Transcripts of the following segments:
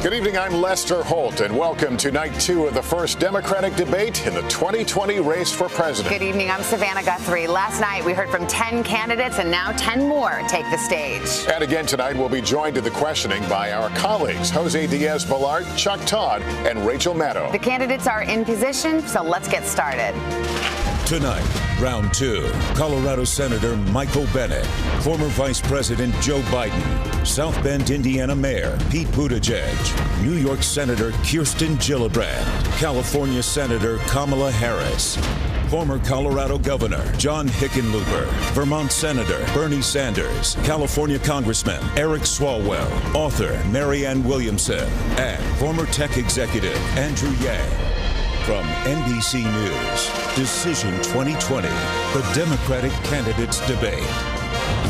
Good evening, I'm Lester Holt, and welcome to night 2 of the first Democratic debate in the 2020 race for president. Good evening, I'm Savannah Guthrie. Last night we heard from 10 candidates, and now 10 more take the stage. And again tonight, we'll be joined to the questioning by our colleagues, Jose Diaz-Balart, Chuck Todd, and Rachel Maddow. The candidates are in position, so let's get started. Tonight, round 2, Colorado Senator Michael Bennett, former Vice President Joe Biden, South Bend, Indiana Mayor Pete Buttigieg, New York Senator Kirsten Gillibrand, California Senator Kamala Harris, former Colorado Governor John Hickenlooper, Vermont Senator Bernie Sanders, California Congressman Eric Swalwell, author Marianne Williamson, and former tech executive Andrew Yang. From NBC News, Decision 2020, the Democratic Candidates Debate.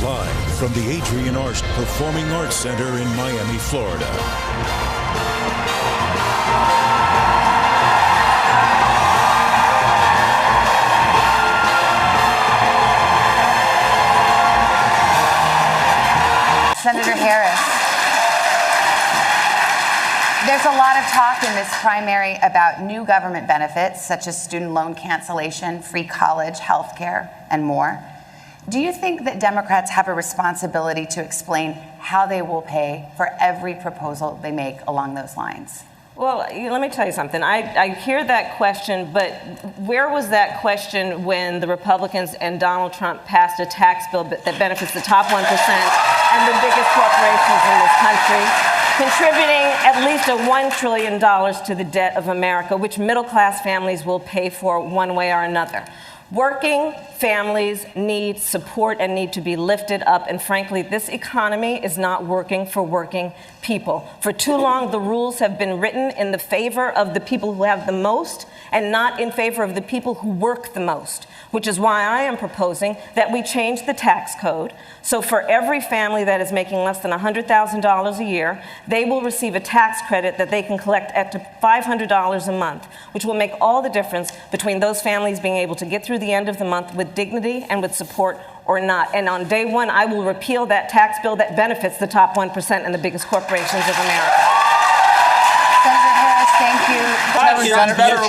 Live from the Adrian Arsht Performing Arts Center in Miami, Florida. Senator Harris. There's a lot of talk in this primary about new government benefits, such as student loan cancellation, free college, health care, and more. Do you think that Democrats have a responsibility to explain how they will pay for every proposal they make along those lines? Well, let me tell you something. I hear that question, but where was that question when the Republicans and Donald Trump passed a tax bill that benefits the top 1% and the biggest corporations in this country, contributing at least $1 trillion to the debt of America, which middle-class families will pay for one way or another? Working families need support and need to be lifted up. And frankly, this economy is not working for working people. For too long, the rules have been written in the favor of the people who have the most and not in favor of the people who work the most, which is why I am proposing that we change the tax code. So for every family that is making less than $100,000 a year, they will receive a tax credit that they can collect up to $500 a month, which will make all the difference between those families being able to get through the end of the month with dignity and with support or not. And on day one, I will repeal that tax bill that benefits the top 1% and the biggest corporations of America. Senator Harris, thank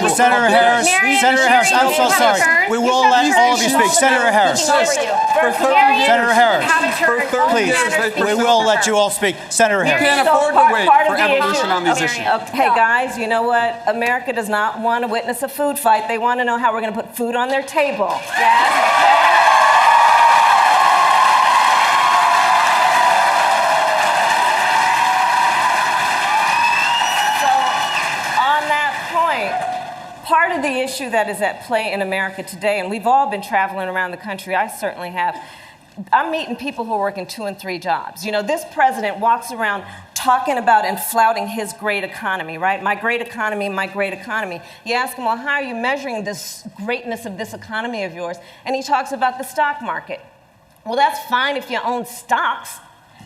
you. Senator Harris, I'm so sorry. We will let all of you speak. Senator Harris. Senator Harris. Please, we will let you all speak. Senator Harris. You can't afford to wait for evolution on these issues. Hey, guys, you know what? America does not want to witness a food fight. They want to know how we're going to put food on their table. Yes? Part of the issue that is at play in America today, and we've all been traveling around the country, I certainly have, I'm meeting people who are working 2 and 3 jobs. You know, this president walks around talking about and flouting his great economy, right? My great economy, my great economy. You ask him, well, how are you measuring this greatness of this economy of yours? And he talks about the stock market. Well, that's fine if you own stocks.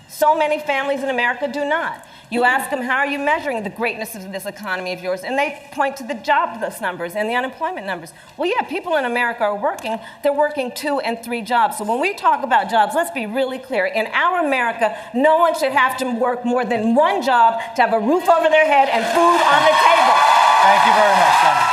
So many families in America do not. You ask them, how are you measuring the greatness of this economy of yours? And they point to the jobless numbers and the unemployment numbers. Well, yeah, people in America are working. They're working 2 and 3 jobs. So when we talk about jobs, let's be really clear. In our America, no one should have to work more than 1 job to have a roof over their head and food on the table. Thank you very much, Senator.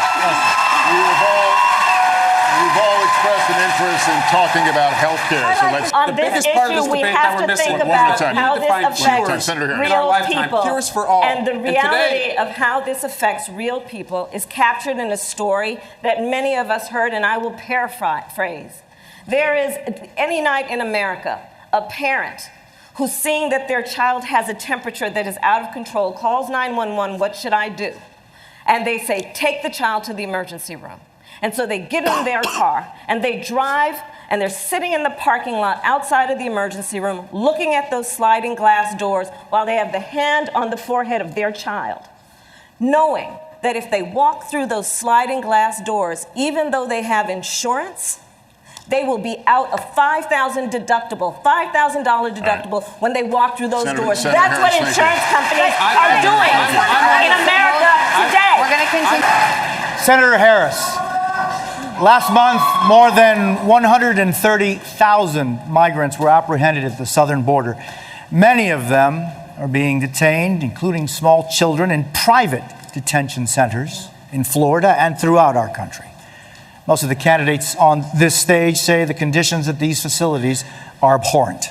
You've all expressed an interest in talking about health care. So let's. On this issue, we have to think about how this affects real people. Cures for all. And the reality of how this affects real people is captured in a story that many of us heard, and I will paraphrase. There is, any night in America, a parent who's seeing that their child has a temperature that is out of control, calls 911, what should I do? And they say, take the child to the emergency room. And so they get in their car and they drive, and they're sitting in the parking lot outside of the emergency room looking at those sliding glass doors while they have the hand on the forehead of their child, knowing that if they walk through those sliding glass doors, even though they have insurance, they will be out a $5,000 deductible when they walk through those doors. That's what insurance companies are doing in America today. We're going to continue. Senator Harris, last month, more than 130,000 migrants were apprehended at the southern border. Many of them are being detained, including small children, in private detention centers in Florida and throughout our country. Most of the candidates on this stage say the conditions at these facilities are abhorrent.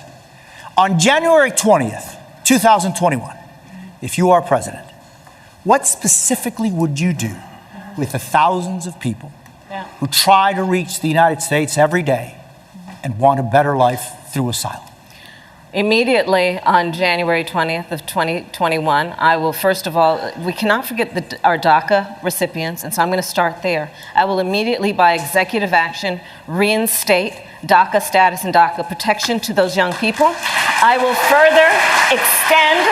On January 20th, 2021, if you are president, what specifically would you do with the thousands of people who try to reach the United States every day and want a better life through asylum? Immediately on January 20th of 2021, I will, first of all, we cannot forget our DACA recipients, and so I'm going to start there. I will immediately, by executive action, reinstate DACA status and DACA protection to those young people. I will further extend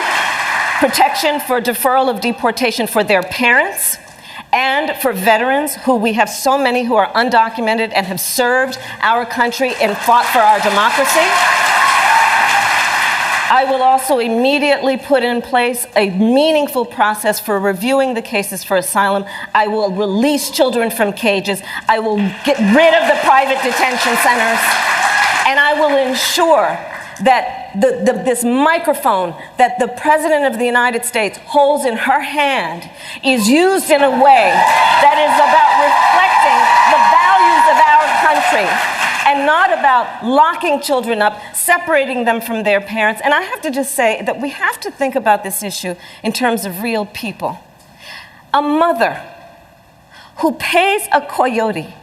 protection for deferral of deportation for their parents and for veterans, who we have so many who are undocumented and have served our country and fought for our democracy. I will also immediately put in place a meaningful process for reviewing the cases for asylum. I will release children from cages. I will get rid of the private detention centers. And I will ensure that this microphone that the President of the United States holds in her hand is used in a way that is about reflecting the values of our country, and not about locking children up, separating them from their parents. And I have to just say that we have to think about this issue in terms of real people. A mother who pays a coyote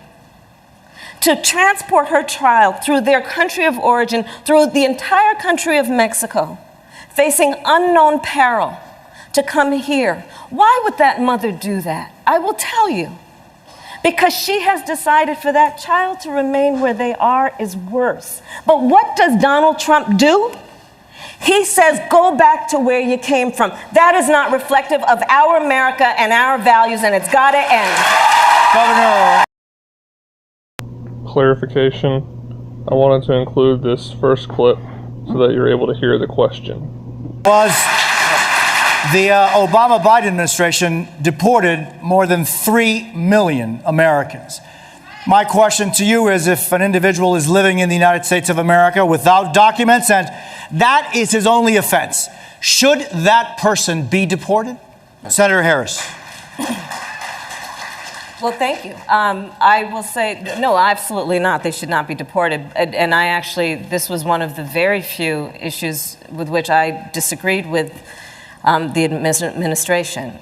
to transport her child through their country of origin, through the entire country of Mexico, facing unknown peril, to come here. Why would that mother do that? I will tell you. Because she has decided for that child to remain where they are is worse. But what does Donald Trump do? He says, go back to where you came from. That is not reflective of our America and our values, and it's got to end. Governor. Clarification. I wanted to include this first clip so that you're able to hear the question. The Obama-Biden administration deported more than 3 million Americans. My question to you is, if an individual is living in the United States of America without documents and that is his only offense, should that person be deported? Senator Harris. Well, thank you. I will say, no, absolutely not. They should not be deported. And I actually, this was one of the very few issues with which I disagreed with the administration,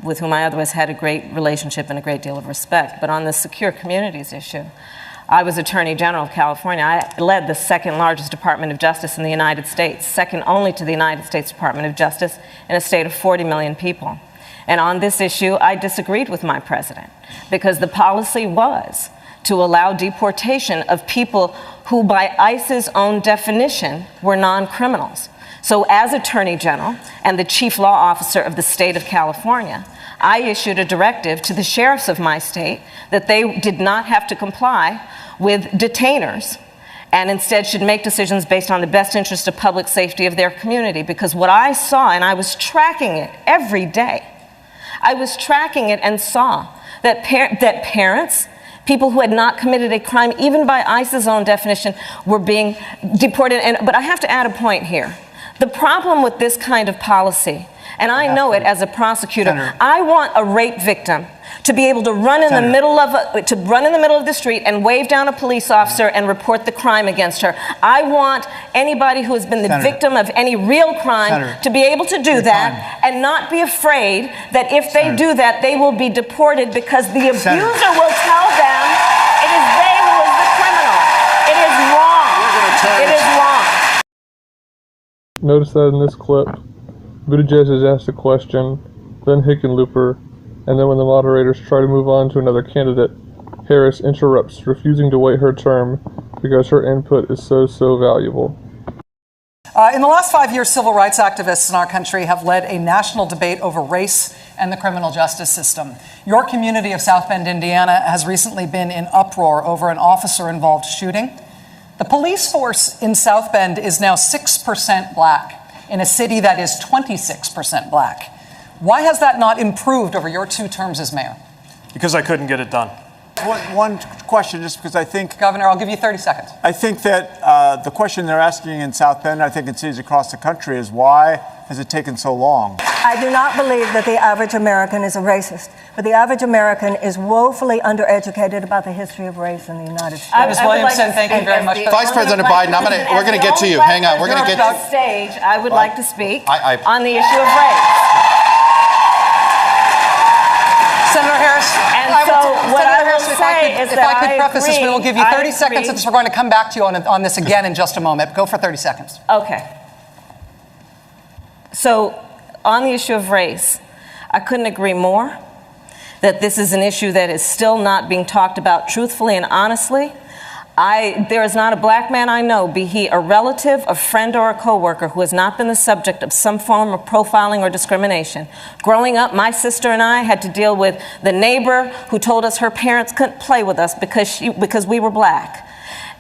with whom I otherwise had a great relationship and a great deal of respect. But on the secure communities issue, I was Attorney General of California. I led the second largest Department of Justice in the United States, second only to the United States Department of Justice, in a state of 40 million people. And on this issue, I disagreed with my president, because the policy was to allow deportation of people who, by ICE's own definition, were non-criminals. So as Attorney General and the Chief Law Officer of the state of California, I issued a directive to the sheriffs of my state that they did not have to comply with detainers, and instead should make decisions based on the best interest of public safety of their community. Because what I saw, and I was tracking it every day, I was tracking it and saw that parents, people who had not committed a crime, even by ICE's own definition, were being deported. But I have to add a point here. The problem with this kind of policy, and I know it as a prosecutor, Senator, I want a rape victim to be able to run in the middle of the street and wave down a police officer and report the crime against her. I want anybody who has been the victim of any real crime to be able to do that and not be afraid that if they do that, they will be deported, because the abuser will tell them it is they who is the criminal. It is wrong. It is wrong. Notice that in this clip, Buttigieg has asked a question, then Hickenlooper, and then when the moderators try to move on to another candidate, Harris interrupts, refusing to wait her turn because her input is so valuable. In the last 5 years, civil rights activists in our country have led a national debate over race and the criminal justice system. Your community of South Bend, Indiana, has recently been in uproar over an officer-involved shooting. The police force in South Bend is now 6% black in a city that is 26% black. Why has that not improved over your 2 terms as mayor? Because I couldn't get it done. One question, just because I think... Governor, I'll give you 30 seconds. I think that the question they're asking in South Bend, I think in cities across the country, is why has it taken so long? I do not believe that the average American is a racist, but the average American is woefully undereducated about the history of race in the United States. Ms. Williamson, thank you very much. Vice President Biden, we're going to get to you. Hang on, we're going to get to stage. I would like to speak on the issue of race. Senator Harris, if I could preface this, we will give you 30 seconds of this. We're going to come back to you on this again in just a moment. Go for 30 seconds. Okay. So, on the issue of race, I couldn't agree more that this is an issue that is still not being talked about truthfully and honestly. There is not a black man I know, be he a relative, a friend, or a coworker, who has not been the subject of some form of profiling or discrimination. Growing up, my sister and I had to deal with the neighbor who told us her parents couldn't play with us because we were black.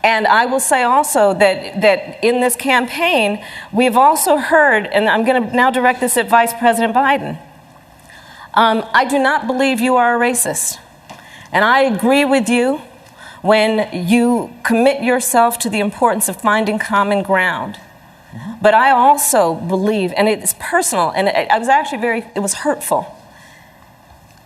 And I will say also that in this campaign, we've also heard, and I'm going to now direct this at Vice President Biden, I do not believe you are a racist. And I agree with you when you commit yourself to the importance of finding common ground. But I also believe, and it's personal, and I was actually it was hurtful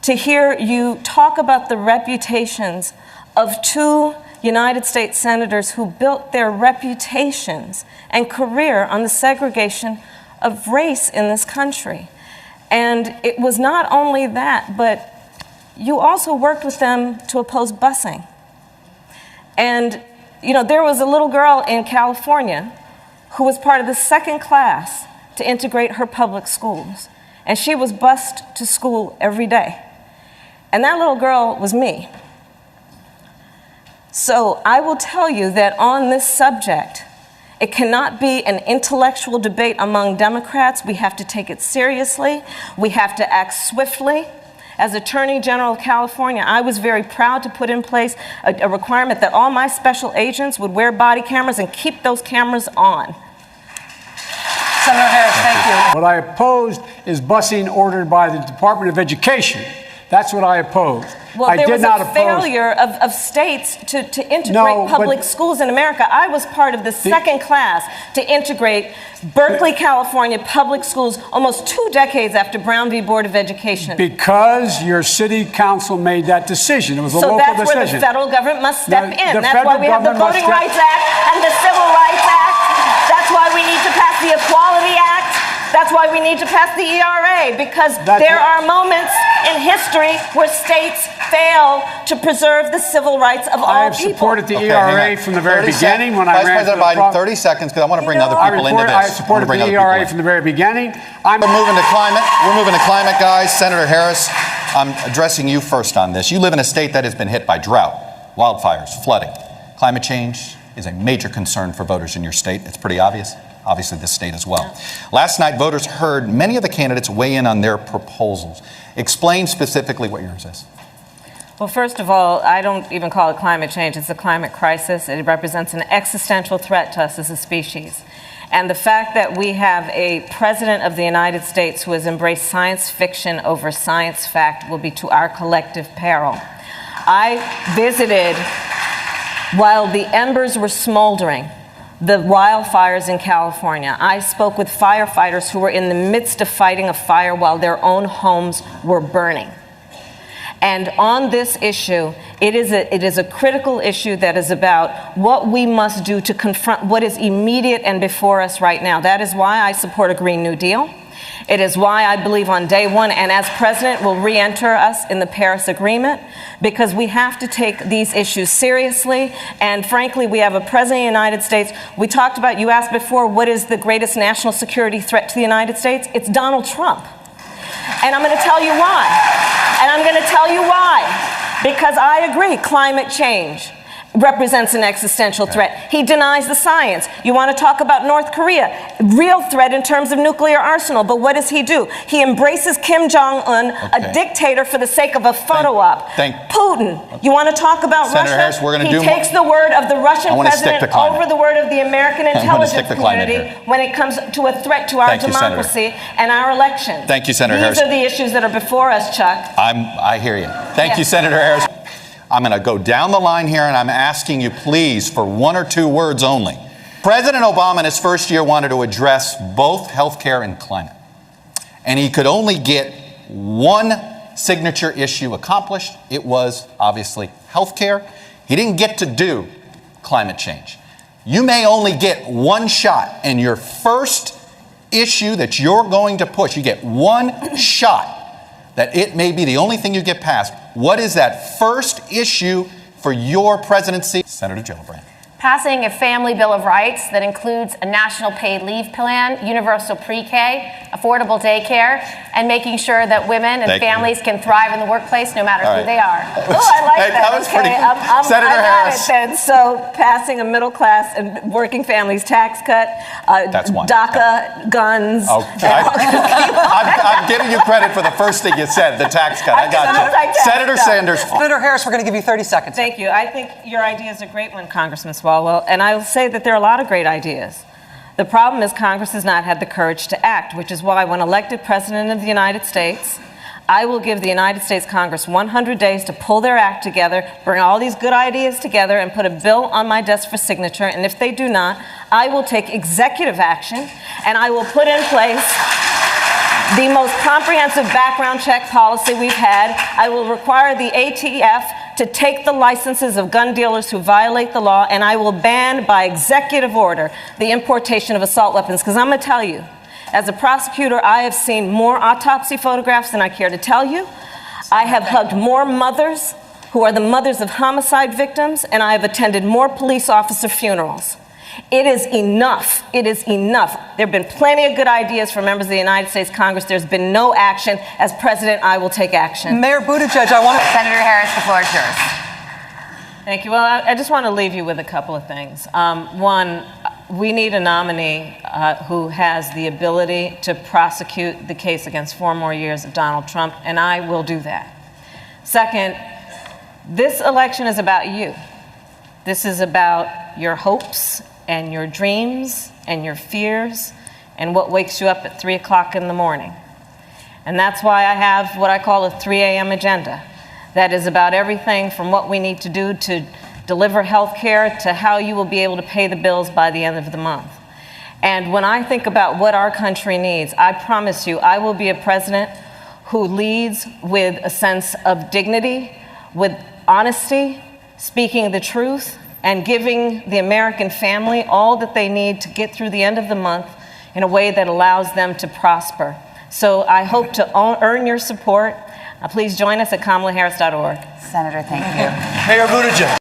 to hear you talk about the reputations of two United States senators who built their reputations and career on the segregation of race in this country. And it was not only that, but you also worked with them to oppose busing. And, you know, there was a little girl in California who was part of the second class to integrate her public schools. And she was bused to school every day. And that little girl was me. So I will tell you that on this subject, it cannot be an intellectual debate among Democrats. We have to take it seriously. We have to act swiftly. As Attorney General of California, I was very proud to put in place a requirement that all my special agents would wear body cameras and keep those cameras on. Senator Harris, thank you. What I opposed is busing ordered by the Department of Education. That's what I opposed. Well, there was a failure of states to integrate public schools in America. I was part of the second class to integrate Berkeley, California public schools almost 2 decades after Brown v. Board of Education. Because your city council made that decision. It was a local decision. So that's where the federal government must step in. That's why we have the Voting Rights Act and the Civil Rights Act. That's why we need to pass the Equality Act. That's why we need to pass the ERA, because there are moments in history where states fail to preserve the civil rights of all people. I have supported the ERA from the very beginning when I ran Vice President Biden, 30 seconds, because I want to bring other people into this. I supported the ERA from the very beginning. We're moving to climate. We're moving to climate, guys. Senator Harris, I'm addressing you first on this. You live in a state that has been hit by drought, wildfires, flooding. Climate change is a major concern for voters in your state. It's pretty obvious. Obviously, this state as well. Last night, voters heard many of the candidates weigh in on their proposals. Explain specifically what yours is. Well, first of all, I don't even call it climate change. It's a climate crisis. It represents an existential threat to us as a species. And the fact that we have a president of the United States who has embraced science fiction over science fact will be to our collective peril. I visited, while the embers were smoldering, the wildfires in California. I spoke with firefighters who were in the midst of fighting a fire while their own homes were burning. And on this issue, it is a critical issue that is about what we must do to confront what is immediate and before us right now. That is why I support a Green New Deal. It is why I believe on day one, and as president, will re-enter us in the Paris Agreement, because we have to take these issues seriously. And frankly, we have a president of the United States. We talked about, you asked before, what is the greatest national security threat to the United States? It's Donald Trump. And I'm going to tell you why. And I'm going to tell you why. Because I agree, climate change represents an existential threat. He denies the science. You want to talk about North Korea, real threat in terms of nuclear arsenal, but what does he do? He embraces Kim Jong-un, a dictator for the sake of a photo op. Putin, you want to talk about Senator Russia? Harris, we're going to he takes the word of the Russian president over the word of the American intelligence community when it comes to a threat to our democracy and our elections. Thank you, Senator Harris. These are the issues that are before us, Chuck. I hear you. Thank you, Senator Harris. I'm going to go down the line here, and I'm asking you, please, for 1 or 2 words only. President Obama in his first year wanted to address both health care and climate. And he could only get one signature issue accomplished. It was obviously health care. He didn't get to do climate change. You may only get one shot, and your first issue that you're going to push, you get one shot that it may be the only thing you get passed. What is that first issue for your presidency? Senator Gillibrand. Passing a family bill of rights that includes a national paid leave plan, universal pre-K, affordable daycare, and making sure that women and families can thrive in the workplace no matter who they are. Oh, I like that. That was pretty good. Senator Harris. Then. So passing a middle class and working families tax cut, That's one. DACA, guns. Okay. I'm giving you credit for the first thing you said, the tax cut. I got you. Senator Sanders. Senator Harris, we're going to give you 30 seconds. Thank you. I think your idea is a great one, Congressman Swalwell, and I will say that there are a lot of great ideas. The problem is Congress has not had the courage to act, which is why when elected President of the United States, I will give the United States Congress 100 days to pull their act together, bring all these good ideas together, and put a bill on my desk for signature. And if they do not, I will take executive action, and I will put in place the most comprehensive background check policy we've had. I will require the ATF to take the licenses of gun dealers who violate the law, and I will ban by executive order the importation of assault weapons. Because I'm going to tell you, as a prosecutor, I have seen more autopsy photographs than I care to tell you. I have hugged more mothers who are the mothers of homicide victims, and I have attended more police officer funerals. It is enough. It is enough. There have been plenty of good ideas from members of the United States Congress. There's been no action. As president, I will take action. Mayor Buttigieg, I want to... Senator Harris, the floor is yours. Thank you. Well, I just want to leave you with a couple of things. One, we need a nominee who has the ability to prosecute the case against 4 more years of Donald Trump, and I will do that. Second, this election is about you. This is about your hopes and your dreams and your fears and what wakes you up at 3 o'clock in the morning. And that's why I have what I call a 3 a.m. agenda. That is about everything from what we need to do to deliver health care to how you will be able to pay the bills by the end of the month. And when I think about what our country needs, I promise you, I will be a president who leads with a sense of dignity, with honesty, speaking the truth, and giving the American family all that they need to get through the end of the month in a way that allows them to prosper. So I hope to earn your support. Please join us at KamalaHarris.org. Senator, thank you. Mayor Buttigieg.